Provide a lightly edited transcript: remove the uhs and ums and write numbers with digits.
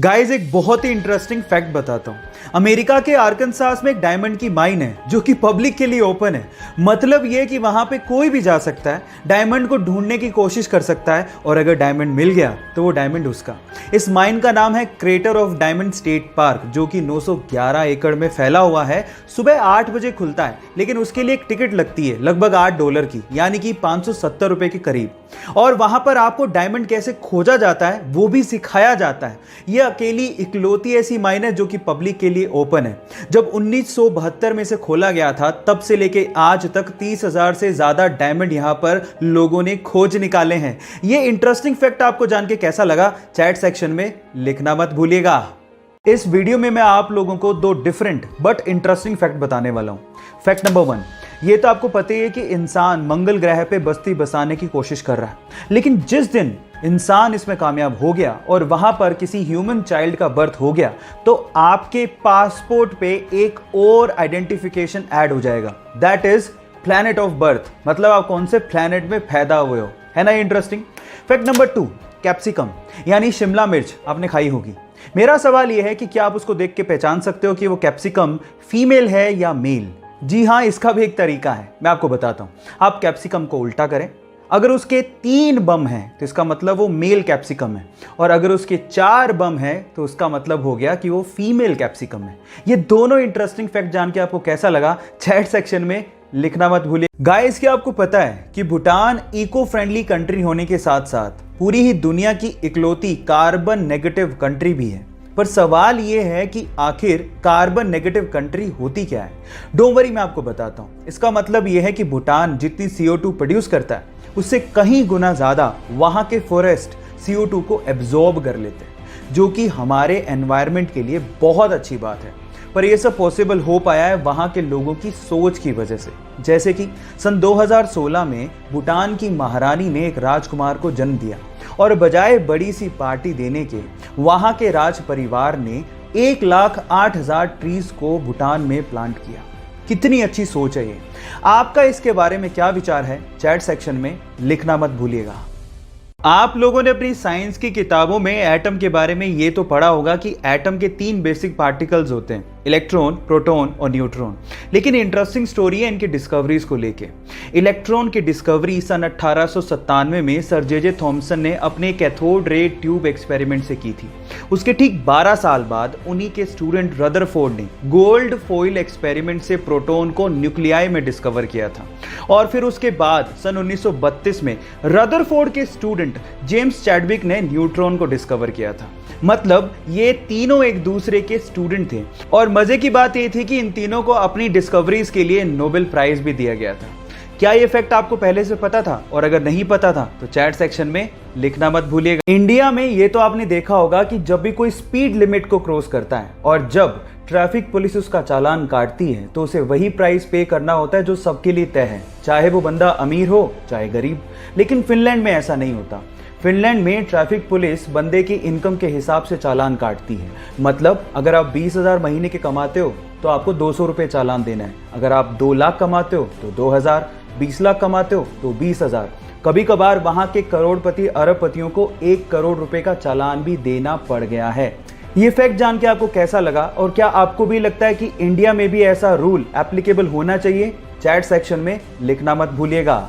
Guys एक बहुत ही interesting fact बताता हूँ। अमेरिका के आर्कनसास में एक डायमंड की माइन है जो कि पब्लिक के लिए ओपन है। मतलब ये कि वहां पे कोई भी जा सकता है, डायमंड को ढूंढने की कोशिश कर सकता है और अगर डायमंड मिल गया तो वो डायमंड उसका। इस माइन का नाम है crater of diamond state park, जो कि 911 एकड़ में फैला हुआ है। सुबह 8 बजे खुलता है, लेकिन उसके लिए एक टिकट लगती है लगभग $8 की, यानी कि 570 रुपए के करीब। और वहां पर आपको डायमंड कैसे खोजा जाता है वो भी सिखाया जाता है। यह अकेली इकलौती ऐसी माइन है जो कि पब्लिक के लिए ओपन है। जब 1972 में से खोला गया था, तब से लेके आज तक 30,000 से ज्यादा डायमंड यहां पर लोगों ने खोज निकाले हैं। यह इंटरेस्टिंग फैक्ट आपको जान के कैसा लगा, चैट सेक्शन में लिखना मत भूलिएगा। इस वीडियो में मैं आप लोगों को 2 डिफरेंट बट इंटरेस्टिंग फैक्ट बताने वाला हूं। फैक्ट नंबर 1, ये तो आपको पता ही है कि इंसान मंगल ग्रह पे बस्ती बसाने की कोशिश कर रहा है, लेकिन जिस दिन इंसान इसमें कामयाब हो गया और वहां पर किसी ह्यूमन चाइल्ड का बर्थ हो गया, तो आपके पासपोर्ट पे एक और आइडेंटिफिकेशन ऐड हो जाएगा, that is planet of birth. मतलब आप कौन से प्लैनेट में पैदा हुए हो, है ना इंटरेस्टिंग। फैक्ट नंबर 2, कैप्सिकम यानी शिमला मिर्च आपने खाई होगी। मेरा सवाल यह है कि क्या आप उसको देख के पहचान सकते हो कि वो कैप्सिकम फीमेल है या मेल? जी हाँ, इसका भी एक तरीका है, मैं आपको बताता हूं। आप कैप्सिकम को उल्टा करें, अगर उसके 3 बम हैं तो इसका मतलब वो मेल कैप्सिकम है, और अगर उसके 4 बम हैं तो उसका मतलब हो गया कि वो फीमेल कैप्सिकम है। ये दोनों इंटरेस्टिंग फैक्ट जान के आपको कैसा लगा, चैट सेक्शन में लिखना मत भूलिए। गाइस क्या आपको पता है कि भूटान इको फ्रेंडली कंट्री होने के साथ साथ पूरी ही दुनिया की इकलौती कार्बन नेगेटिव कंट्री भी है। पर सवाल यह है कि आखिर कार्बन नेगेटिव कंट्री होती क्या है? डोंट वरी, मैं आपको बताता हूं। इसका मतलब यह है कि भूटान जितनी CO2 प्रोड्यूस करता है, उससे कहीं गुना ज्यादा वहां के फॉरेस्ट CO2 को एब्जॉर्ब कर लेते हैं, जो कि हमारे एनवायरनमेंट के लिए बहुत अच्छी बात है। पर यह सब पॉसिबल हो पाया है वहां के लोगों की सोच की वजह से। जैसे कि सन 2016 में भूटान की महारानी ने एक राजकुमार को जन्म दिया, और बजाय बड़ी सी पार्टी देने के वहां के राज परिवार ने 1,08,000 ट्रीज को भूटान में प्लांट किया। कितनी अच्छी सोच है ये। आपका इसके बारे में क्या विचार है, चैट सेक्शन में लिखना मत भूलिएगा। आप लोगों ने अपनी साइंस की किताबों में एटम के बारे में ये तो पढ़ा होगा कि एटम के 3 बेसिक पार्टिकल्स होते हैं, इलेक्ट्रॉन, प्रोटॉन और न्यूट्रॉन। लेकिन इंटरेस्टिंग स्टोरी है इनकी डिस्कवरीज को लेके। इलेक्ट्रॉन की डिस्कवरी सन 1897 में सर जे थॉमसन ने अपने कैथोड रे ट्यूब एक्सपेरिमेंट से की थी। उसके ठीक 12 साल बाद उन्हीं के स्टूडेंट रदरफोर्ड ने गोल्ड फॉइल एक्सपेरिमेंट से प्रोटॉन को न्यूक्लियाई में डिस्कवर किया था। और फिर उसके बाद सन 1932 में रदरफोर्ड के स्टूडेंट जेम्स चैडविक ने न्यूट्रॉन को डिस्कवर किया था। मतलब ये तीनों एक दूसरे के स्टूडेंट थे, और मजे की बात ये थी कि इन तीनों को अपनी डिस्कवरीज के लिए नोबेल प्राइज भी दिया गया था। क्या ये फैक्ट आपको पहले से पता था? और अगर नहीं पता था तो चैट सेक्शन में लिखना मत भूलिएगा। इंडिया में ये तो आपने देखा होगा कि जब भी कोई स्पीड लिमिट को क्रॉस करता है और जब ट्रैफिक पुलिस उसका चालान काटती है, तो उसे वही प्राइस पे करना होता है जो सबके लिए तय है, चाहे वो बंदा अमीर हो चाहे गरीब। लेकिन फिनलैंड में ऐसा नहीं होता। फिनलैंड में ट्रैफिक पुलिस बंदे की इनकम के हिसाब से चालान काटती है। मतलब अगर आप 20,000 महीने के कमाते हो तो आपको 200 रुपये चालान देना है। अगर आप 2 लाख कमाते हो तो 2,000, 20 लाख कमाते हो तो 20,000। कभी कभार वहां के करोड़पति अरबपतियों को 1 करोड़ रुपए का चालान भी देना पड़ गया है। ये फैक्ट जान के आपको कैसा लगा, और क्या आपको भी लगता है कि इंडिया में भी ऐसा रूल एप्लीकेबल होना चाहिए? चैट सेक्शन में लिखना मत भूलिएगा।